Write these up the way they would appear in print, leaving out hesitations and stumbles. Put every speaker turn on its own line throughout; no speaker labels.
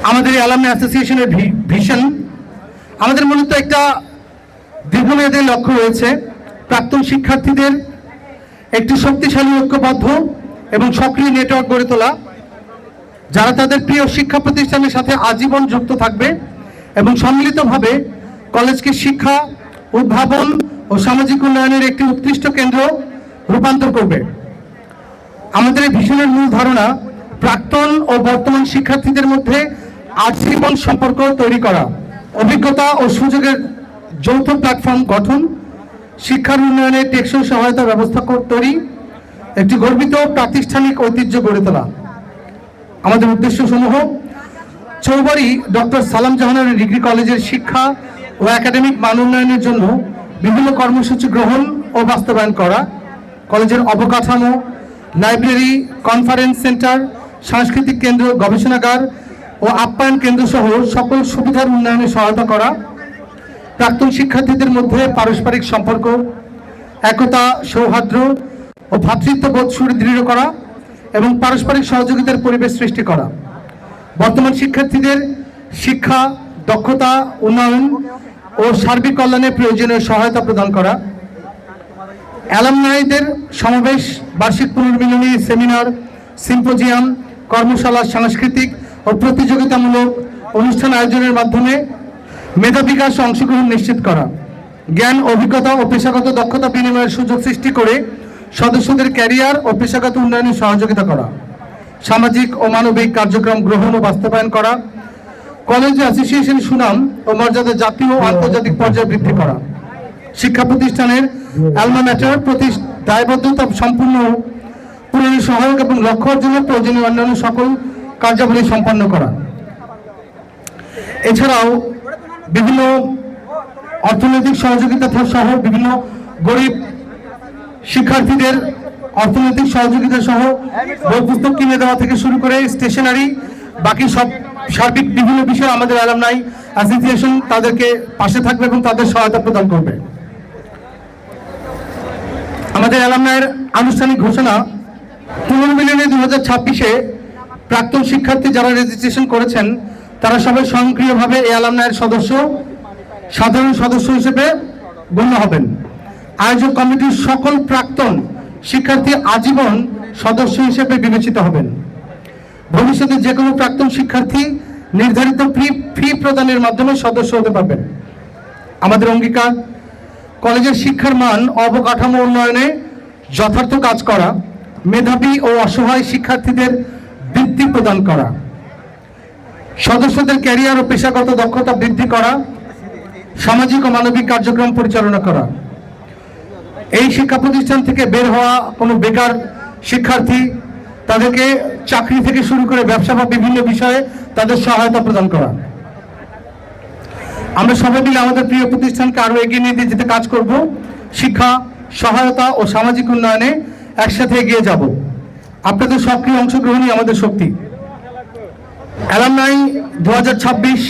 আমাদের অ্যালামনাই অ্যাসোসিয়েশনের ভিশন, আমাদের মূলত একটা দীর্ঘমেয়াদী লক্ষ্য রয়েছে, প্রাক্তন শিক্ষার্থীদের একটি শক্তিশালী ঐক্যবদ্ধ এবং সক্রিয় নেটওয়ার্ক গড়ে তোলা, যারা তাদের প্রিয় শিক্ষা প্রতিষ্ঠানের সাথে আজীবন যুক্ত থাকবে এবং সম্মিলিতভাবে কলেজকে শিক্ষা, উদ্ভাবন ও সামাজিক উন্নয়নের একটি উৎকৃষ্ট কেন্দ্র রূপান্তর করবে। আমাদের এই ভিশনের মূল ধারণা প্রাক্তন ও বর্তমান শিক্ষার্থীদের মধ্যে আজীবন সম্পর্ক তৈরি করা, অভিজ্ঞতা ও সুযোগের যৌথ প্ল্যাটফর্ম গঠন, শিক্ষার উন্নয়নে টেকসই সহায়তা ব্যবস্থা তৈরি, একটি গর্বিত প্রাতিষ্ঠানিক ঐতিহ্য গড়ে তোলা। আমাদের উদ্দেশ্যসমূহ: চৌবাড়ি ডক্টর সালাম জাহানারা ডিগ্রি কলেজের শিক্ষা ও একাডেমিক মান উন্নয়নের জন্য বিভিন্ন কর্মসূচি গ্রহণ ও বাস্তবায়ন করা, কলেজের অবকাঠামো, লাইব্রেরি, কনফারেন্স সেন্টার, সাংস্কৃতিক কেন্দ্র, গবেষণাগার ও আপ্যায়ন কেন্দ্র সহ সকল সুবিধার উন্নয়নে সহায়তা করা, প্রাক্তন শিক্ষার্থীদের মধ্যে পারস্পরিক সম্পর্ক, একতা, সৌহার্দ্য ও ভ্রাতৃত্ববোধ সুদৃঢ় করা এবং পারস্পরিক সহযোগিতার পরিবেশ সৃষ্টি করা, বর্তমান শিক্ষার্থীদের শিক্ষা, দক্ষতা উন্নয়ন ও সার্বিক কল্যাণে প্রয়োজনীয় সহায়তা প্রদান করা, অ্যালামনাইদের সমাবেশ, বার্ষিক পুনর্মিলনী, সেমিনার, সিম্পোজিয়াম, কর্মশালা, সাংস্কৃতিক ও প্রতিযোগিতামূলক অনুষ্ঠান আয়োজনের মাধ্যমে মেধা বিকাশ ও অংশগ্রহণ নিশ্চিত করা, জ্ঞান, অভিজ্ঞতা ও পেশাগত দক্ষতা বিনিময়ের সুযোগ সৃষ্টি করে সদস্যদের ক্যারিয়ার ও পেশাগত উন্নয়নে সহযোগিতা করা, সামাজিক ও মানবিক কার্যক্রম গ্রহণ ও বাস্তবায়ন করা, কলেজ অ্যাসোসিয়েশন সুনাম ও মর্যাদা জাতীয় ও আন্তর্জাতিক পর্যায়ে বৃদ্ধি করা, শিক্ষা প্রতিষ্ঠানের অ্যালমা ম্যাটার প্রতি দায়বদ্ধতা সম্পূর্ণ পূরণের সহায়ক এবং লক্ষ্য অর্জনের প্রয়োজনীয় অন্যান্য সকল কার্যাবলী সম্পন্ন করা। এছাড়াও বিভিন্ন অর্থনৈতিক সহযোগিতা সহ বিভিন্ন গরিব শিক্ষার্থীদের অর্থনৈতিক সহযোগিতা সহ বই পুস্তক কিনে দেওয়া থেকে শুরু করে স্টেশনারি, বাকি সব সার্বিক বিভিন্ন বিষয়ে আমাদের অ্যালামনাই অ্যাসোসিয়েশন তাদেরকে পাশে থাকবে এবং তাদের সহায়তা প্রদান করবে। আমাদের অ্যালামনাইয়ের আনুষ্ঠানিক ঘোষণা: পুনর্মিলনী 2026-এ প্রাক্তন শিক্ষার্থী যারা রেজিস্ট্রেশন করেছেন তারা সবাই স্বয়ংক্রিয়ভাবে এই অ্যালামনাইয়ের সাধারণ সদস্য হিসেবে গণ্য হবেন। আয়োজক কমিটির সকল প্রাক্তন শিক্ষার্থী আজীবন সদস্য হিসেবে বিবেচিত হবেন। ভবিষ্যতে যে কোনো প্রাক্তন শিক্ষার্থী নির্ধারিত ফি প্রদানের মাধ্যমে সদস্য হতে পারবেন। আমাদের অঙ্গীকার: কলেজের শিক্ষার মান, অবকাঠামো উন্নয়নে যথার্থ কাজ করা, মেধাবী ও অসহায় শিক্ষার্থীদের বৃত্তি প্রদান করা, সদস্যদের ক্যারিয়ার ও পেশাগত দক্ষতা বৃদ্ধি করা, সামাজিক ও মানবিক কার্যক্রম পরিচালনা করা। এই শিক্ষা প্রতিষ্ঠান থেকে বের হওয়া কোনো বেকার শিক্ষার্থী, তাদেরকে চাকরি থেকে শুরু করে ব্যবসা বা বিভিন্ন বিষয়ে তাদের সহায়তা প্রদান করা। আমরা সবাই মিলে আমাদের প্রিয় প্রতিষ্ঠানকে আরো এগিয়ে নিয়ে যেতে কাজ করব। শিক্ষা, সহায়তা ও সামাজিক উন্নয়নে একসাথে এগিয়ে যাব। আপনাদের সক্রিয় অংশগ্রহণই আমাদের শক্তি। অ্যালামনাই 2026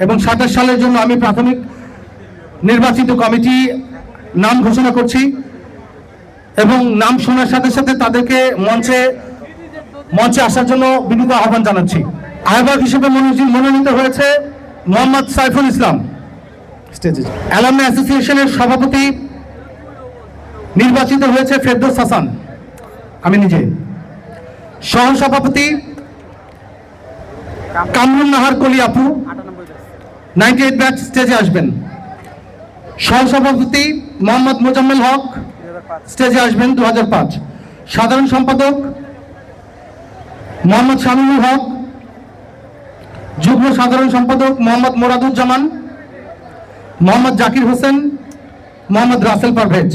এবং 27 সালের জন্য আমি প্রাথমিক নির্বাচিত কমিটি নাম ঘোষণা করছি এবং নাম শোনার সাথে সাথে তাদেরকে মঞ্চে আসার জন্য বিনীত আহ্বান জানাচ্ছি। আহ্বায়ক হিসেবে মনোনীত হয়েছে মোহাম্মদ সাইফুল ইসলাম। অ্যালামনাই অ্যাসোসিয়েশনের সভাপতি নির্বাচিত হয়েছে ফেরদৌস হাসান, আমি নিজে। সহসভাপতি কামরুন নাহার কলি আপু, 98 ব্যাচ, স্টেজে আসবেন। সহসভাপতি মোহাম্মদ মোজাম্মেল হক, স্টেজে আসবেন, 2005। সাধারণ সম্পাদক মোহাম্মদ শামিনুল হক, যুগ্ম সাধারণ সম্পাদক মোহাম্মদ মোরাদুজ্জামান, মোহাম্মদ জাকির হোসেন, মোহাম্মদ রাসেল পারভেজ।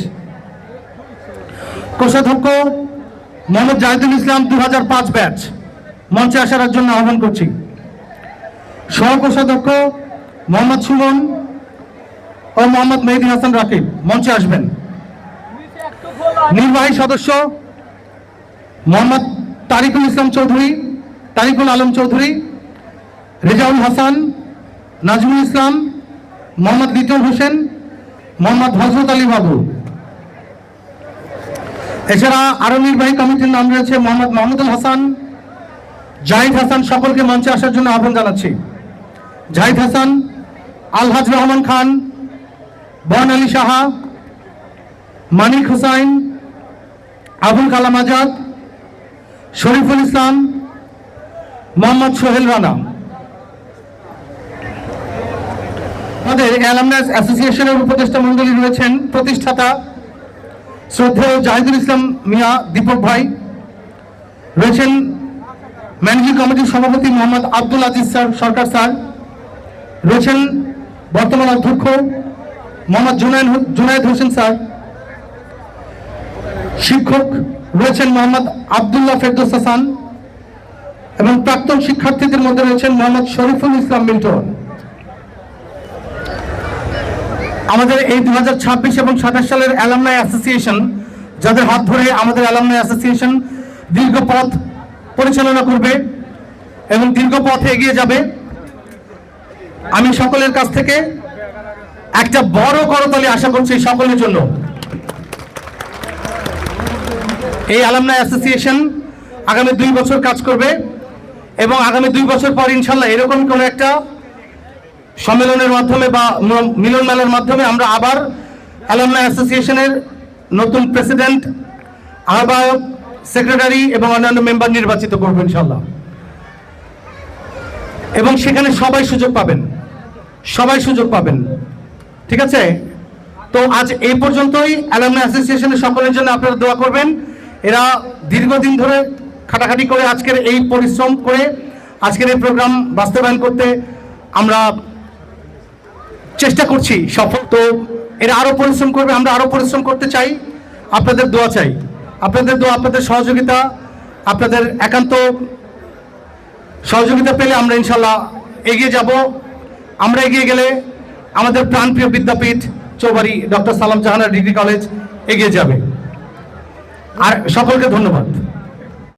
কোষাধ্যক্ষ মোহাম্মদ জাহিদুল ইসলাম, 2005 ব্যাচ, মঞ্চে আসার জন্য আহ্বান করছি। সহকোষাধ্যক্ষ মোহাম্মদ সুমন ও মোহাম্মদ মেহেদী হাসান রাকিব, মঞ্চে আসবেন। নির্বাহী সদস্য মোহাম্মদ তারিকুল ইসলাম চৌধুরী, তারিকুল আলম চৌধুরী, রেজাউল হাসান, নাজমুল ইসলাম, মোহাম্মদ লিটন হোসেন, মোহাম্মদ হযরত আলী বাবু। এছাড়া আরো নির্বাহী কমিটির নাম রয়েছে মোহাম্মদ মাহমুদুল হাসান, জাহিদ হাসান সকলকে মঞ্চে আসার জন্য আহ্বান জানাচ্ছি। জাহিদ হাসান, আলহাজ রহমান খান, বন আলী সাহা, মানিক হুসাইন, আবুল কালাম আজাদ, শরীফুল ইসলাম, মোহাম্মদ সোহেল রানা। আমাদের অ্যালামনাস অ্যাসোসিয়েশনের উপদেষ্টা মণ্ডলী রয়েছেন প্রতিষ্ঠাতা শ্রদ্ধেয় জাহিদুল ইসলাম মিয়া দীপক ভাই, রয়েছেন ম্যানেজিং কমিটির সভাপতি মোহাম্মদ আব্দুল আজিজ সরকার স্যার, রয়েছেন বর্তমান অধ্যক্ষ মোহাম্মদ জুনায়েদ হোসেন স্যার, শিক্ষক রয়েছেন মোহাম্মদ আবদুল্লাহ ফেরদৌস হাসান এবং প্রাক্তন শিক্ষার্থীদের মধ্যে রয়েছেন মোহাম্মদ শরীফুল ইসলাম মিল্টন। আমাদের এই 2026 এবং 27 সালের অ্যালামনাই অ্যাসোসিয়েশন, যাদের হাত ধরে আমাদের অ্যালামনাই অ্যাসোসিয়েশন দীর্ঘ পথ পরিচালনা করবে এবং দীর্ঘ পথে এগিয়ে যাবে, আমি সকলের কাছ থেকে একটা বড় করতালি আশা করছি সকলের জন্য। এই অ্যালামনাই অ্যাসোসিয়েশন আগামী 2 বছর কাজ করবে এবং আগামী 2 বছর পর ইনশাল্লাহ এরকম কোনো একটা সম্মেলনের মাধ্যমে বা মিলন মেলার মাধ্যমে আমরা আবার অ্যালামনাই অ্যাসোসিয়েশনের নতুন প্রেসিডেন্ট, আহ্বায়ক, সেক্রেটারি এবং অন্যান্য মেম্বার নির্বাচিত করব ইনশাল্লাহ। এবং সেখানে সবাই সুযোগ পাবেন, ঠিক আছে? তো আজ এই পর্যন্তই। অ্যালামনাই অ্যাসোসিয়েশনের সকলের জন্য আপনারা দোয়া করবেন। এরা দীর্ঘদিন ধরে খাটাখাটি করে আজকের এই পরিশ্রম করে আজকের এই প্রোগ্রাম বাস্তবায়ন করতে আমরা চেষ্টা করছি সফল। তো এরা আরো পরিশ্রম করবে, আমরা আরো পরিশ্রম করতে চাই। আপনাদের দোয়া চাই, আপনাদের দোয়া, আপনাদের সহযোগিতা, আপনাদের একান্ত সহযোগিতা পেলে আমরা ইনশাল্লাহ এগিয়ে যাব। আমরা এগিয়ে গেলে আমাদের প্রাণপ্রিয় বিদ্যাপীঠ চৌবাড়ি ডক্টর সালাম জাহানারা ডিগ্রি কলেজ এগিয়ে যাবে। আর সকলকে ধন্যবাদ।